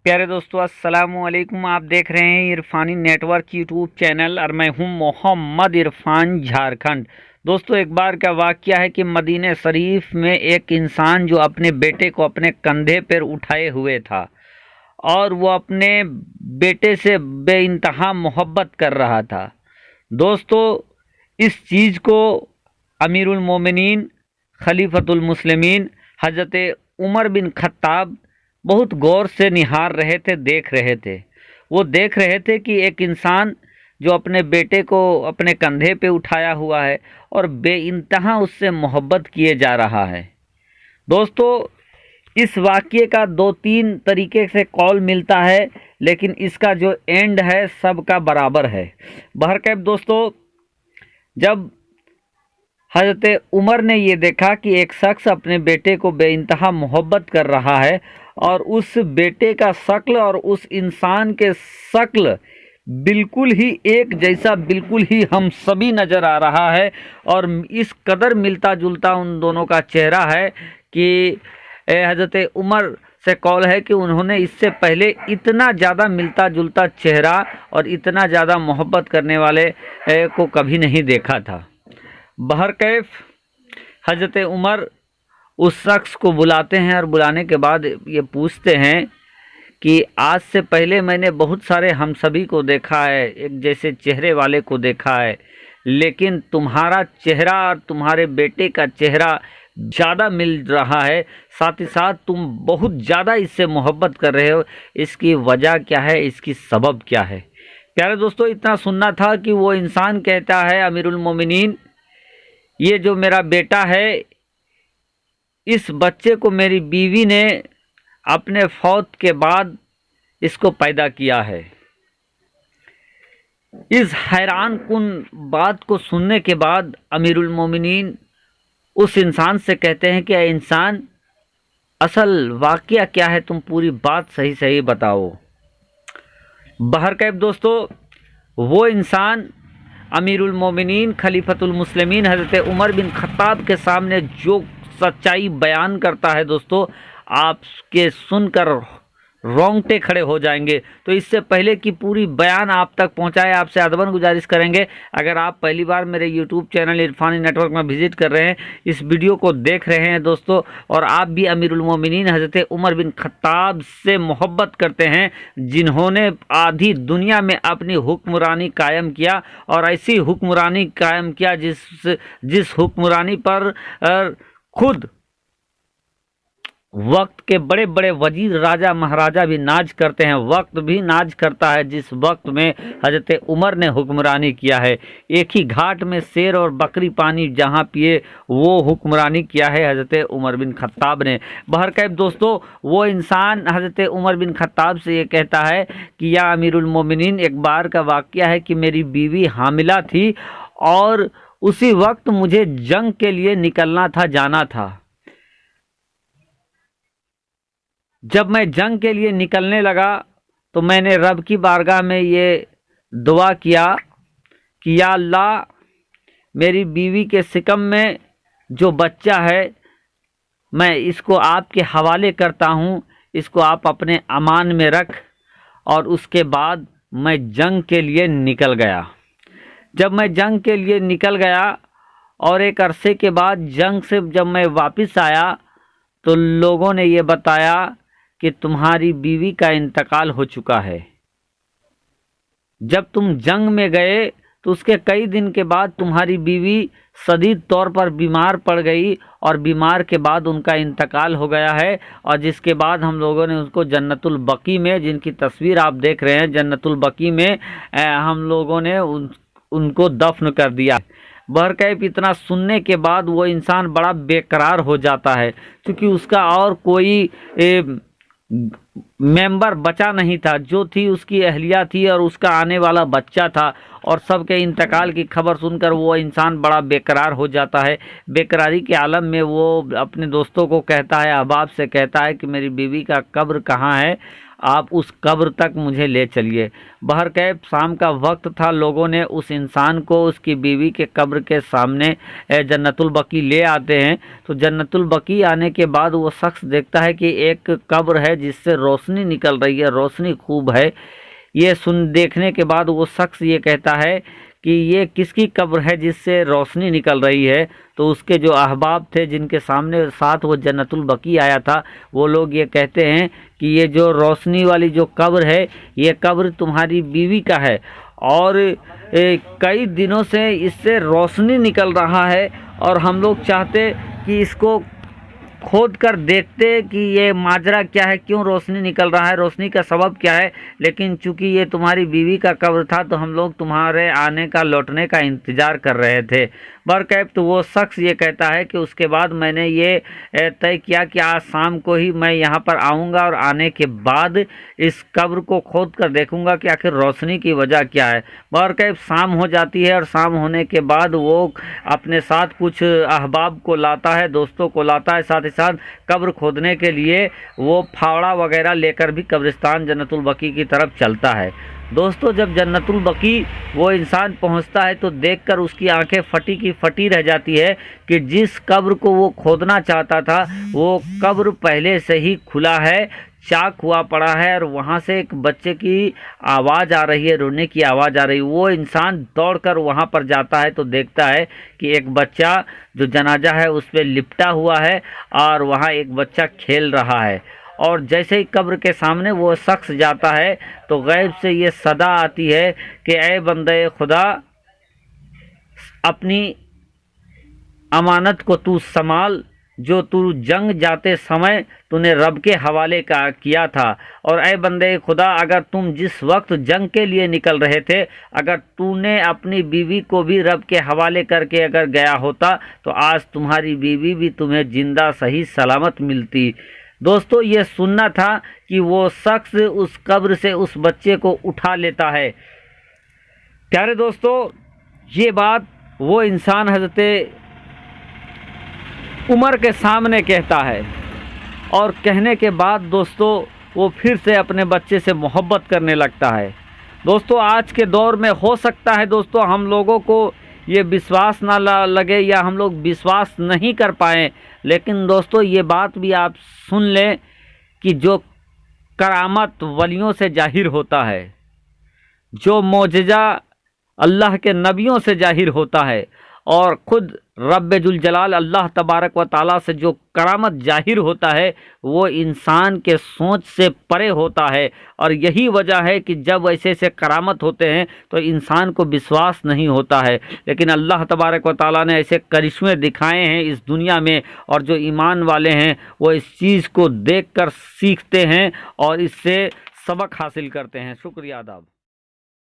प्यारे दोस्तों, अस्सलाम वालेकुम। आप देख रहे हैं इरफानी नेटवर्क यूट्यूब चैनल और मैं हूं मोहम्मद इरफान, झारखंड। दोस्तों, एक बार का वाकया है कि मदीने शरीफ में एक इंसान जो अपने बेटे को अपने कंधे पर उठाए हुए था और वो अपने बेटे से बेइंतहा मोहब्बत कर रहा था। दोस्तों, इस चीज़ को अमीरुल मोमिनीन खलीफतुल मुस्लिमीन हज़रत उमर बिन खत्ताब बहुत गौर से निहार रहे थे, देख रहे थे। वो देख रहे थे कि एक इंसान जो अपने बेटे को अपने कंधे पे उठाया हुआ है और बेइंतहा उससे मोहब्बत किए जा रहा है। दोस्तों, इस वाक़ये का दो तीन तरीके से कॉल मिलता है, लेकिन इसका जो एंड है सबका बराबर है। बहरकैफ दोस्तों, जब हज़रत उमर ने ये देखा कि एक शख्स अपने बेटे को बेइंतहा मोहब्बत कर रहा है और उस बेटे का शक्ल और उस इंसान के शक्ल बिल्कुल ही एक जैसा, बिल्कुल ही हम सभी नज़र आ रहा है और इस कदर मिलता जुलता उन दोनों का चेहरा है कि हज़रत उमर से कॉल है कि उन्होंने इससे पहले इतना ज़्यादा मिलता जुलता चेहरा और इतना ज़्यादा मोहब्बत करने वाले को कभी नहीं देखा था। बहरकैफ हज़रत उमर उस शख्स को बुलाते हैं और बुलाने के बाद ये पूछते हैं कि आज से पहले मैंने बहुत सारे हम सभी को देखा है, एक जैसे चेहरे वाले को देखा है, लेकिन तुम्हारा चेहरा और तुम्हारे बेटे का चेहरा ज़्यादा मिल रहा है, साथ ही साथ तुम बहुत ज़्यादा इससे मोहब्बत कर रहे हो। इसकी वजह क्या है, इसकी सबब क्या है? प्यारे दोस्तों, इतना सुनना था कि वो इंसान कहता है, अमीरुल मोमिनीन, ये जो मेरा बेटा है, इस बच्चे को मेरी बीवी ने अपने फौत के बाद इसको पैदा किया है। इस हैरान कुन बात को सुनने के बाद अमीरुल मोमिनीन उस इंसान से कहते हैं कि ऐ इंसान, असल वाकया क्या है, तुम पूरी बात सही सही बताओ। बहरकैफ दोस्तों, वो इंसान अमीरुल मोमिनीन खलीफतुल मुस्लिमीन हज़रत उमर बिन खत्ताब के सामने जो सच्चाई बयान करता है दोस्तों, आपके सुनकर रोंगटे खड़े हो जाएंगे। तो इससे पहले कि पूरी बयान आप तक पहुंचाए, आपसे अदबन गुजारिश करेंगे, अगर आप पहली बार मेरे यूट्यूब चैनल इरफानी नेटवर्क में विजिट कर रहे हैं, इस वीडियो को देख रहे हैं दोस्तों, और आप भी अमीरुल मोमिनीन हज़रत उमर बिन खत्ताब से मोहब्बत करते हैं, जिन्होंने आधी दुनिया में अपनी हुक्मरानी कायम किया और ऐसी हुक्मरानी कायम किया जिस हुक्मरानी पर खुद वक्त के बड़े बड़े वजीर, राजा महाराजा भी नाज करते हैं, वक्त भी नाज करता है जिस वक्त में हज़रत उमर ने हुक्मरानी किया है। एक ही घाट में शेर और बकरी पानी जहां पिए, वो हुक्मरानी किया है हज़रत उमर बिन खत्ताब ने। बहरकैफ दोस्तों, वो इंसान हज़रत उमर बिन खत्ताब से ये कहता है कि या अमीरुल मोमिनीन, एक बार का वाक़या है कि मेरी बीवी हामिला थी और उसी वक्त मुझे जंग के लिए निकलना था, जाना था। जब मैं जंग के लिए निकलने लगा तो मैंने रब की बारगाह में ये दुआ किया कि या अल्लाह, मेरी बीवी के सिकम में जो बच्चा है, मैं इसको आपके हवाले करता हूँ, इसको आप अपने अमान में रख। और उसके बाद मैं जंग के लिए निकल गया। जब मैं जंग के लिए निकल गया और एक अरसे के बाद जंग से जब मैं वापस आया तो लोगों ने ये बताया कि तुम्हारी बीवी का इंतकाल हो चुका है। जब तुम जंग में गए तो उसके कई दिन के बाद तुम्हारी बीवी शदीद तौर पर बीमार पड़ गई और बीमार के बाद उनका इंतकाल हो गया है, और जिसके बाद हम लोगों ने उसको जन्नतुल बकी में, जिनकी तस्वीर आप देख रहे हैं, जन्नतुल बकी में हम लोगों ने उनको दफन कर दिया। बहरकैफ इतना सुनने के बाद वो इंसान बड़ा बेकरार हो जाता है, क्योंकि उसका और कोई मेंबर बचा नहीं था। जो थी उसकी अहलिया थी और उसका आने वाला बच्चा था, और सबके इंतकाल की खबर सुनकर वो इंसान बड़ा बेकरार हो जाता है। बेकरारी के आलम में वो अपने दोस्तों को कहता है, अहबाब से कहता है कि मेरी बीवी का कब्र कहाँ है, आप उस कब्र तक मुझे ले चलिए। बहरकैफ शाम का वक्त था, लोगों ने उस इंसान को उसकी बीवी के कब्र के सामने जन्नतुल बकी ले आते हैं। तो जन्नतुल बकी आने के बाद वो शख्स देखता है कि एक कब्र है जिससे रोशनी निकल रही है, रोशनी खूब है। ये देखने के बाद वो शख्स ये कहता है कि ये किसकी कब्र है जिससे रोशनी निकल रही है। तो उसके जो अहबाब थे जिनके सामने साथ वो जन्नतुल बकी आया था, वो लोग ये कहते हैं कि ये जो रोशनी वाली जो कब्र है, ये कब्र तुम्हारी बीवी का है और कई दिनों से इससे रोशनी निकल रहा है और हम लोग चाहते कि इसको खोद कर देखते कि ये माजरा क्या है, क्यों रोशनी निकल रहा है, रोशनी का सबब क्या है। लेकिन चूंकि ये तुम्हारी बीवी का कब्र था तो हम लोग तुम्हारे आने का, लौटने का इंतज़ार कर रहे थे। बहरकैफ तो वो शख्स ये कहता है कि उसके बाद मैंने ये तय किया कि आज शाम को ही मैं यहाँ पर आऊँगा और आने के बाद इस कब्र को खोद कर देखूँगा कि आखिर रोशनी की वजह क्या है। बहरकैफ शाम हो जाती है और शाम होने के बाद वो अपने साथ कुछ अहबाब को लाता है, दोस्तों को लाता है, साथ ही साथ कब्र खोदने के लिए वो फावड़ा वगैरह लेकर भी कब्रिस्तान जन्नतुल बकी की तरफ चलता है। दोस्तों, जब जन्नतुल बकी वो इंसान पहुंचता है तो देखकर उसकी आंखें फटी की फटी रह जाती है कि जिस कब्र को वो खोदना चाहता था वो कब्र पहले से ही खुला है, चाक हुआ पड़ा है और वहाँ से एक बच्चे की आवाज़ आ रही है, रोने की आवाज़ आ रही है। वो इंसान दौड़कर वहाँ पर जाता है तो देखता है कि एक बच्चा जो जनाजा है उस पर लिपटा हुआ है और वहाँ एक बच्चा खेल रहा है। और जैसे ही कब्र के सामने वो शख्स जाता है तो गैब से ये सदा आती है कि ऐ बंदे खुदा, अपनी अमानत को तू संभाल, जो तू जंग जाते समय तूने रब के हवाले का किया था। और ऐ बंदे खुदा, अगर तुम जिस वक्त जंग के लिए निकल रहे थे, अगर तूने अपनी बीवी को भी रब के हवाले करके अगर गया होता तो आज तुम्हारी बीवी भी तुम्हें जिंदा सही सलामत मिलती। दोस्तों, ये सुनना था कि वो शख्स उस कब्र से उस बच्चे को उठा लेता है। प्यारे दोस्तों, ये बात वो इंसान हज़रत उमर के सामने कहता है और कहने के बाद दोस्तों वो फिर से अपने बच्चे से मोहब्बत करने लगता है। दोस्तों, आज के दौर में हो सकता है दोस्तों हम लोगों को ये विश्वास ना लगे या हम लोग विश्वास नहीं कर पाएँ, लेकिन दोस्तों ये बात भी आप सुन लें कि जो करामत वलियों से जाहिर होता है, जो मोजज़ा अल्लाह के नबियों से जाहिर होता है और ख़ुद रब्बे जुल जलाल अल्लाह तबारक व ताला से जो करामत जाहिर होता है वो इंसान के सोच से परे होता है। और यही वजह है कि जब ऐसे से करामत होते हैं तो इंसान को विश्वास नहीं होता है। लेकिन अल्लाह तबारक व ताला ने ऐसे करिश्मे दिखाए हैं इस दुनिया में, और जो ईमान वाले हैं वो इस चीज़ को देखकर सीखते हैं और इससे सबक हासिल करते हैं। शुक्रिया, आदाब।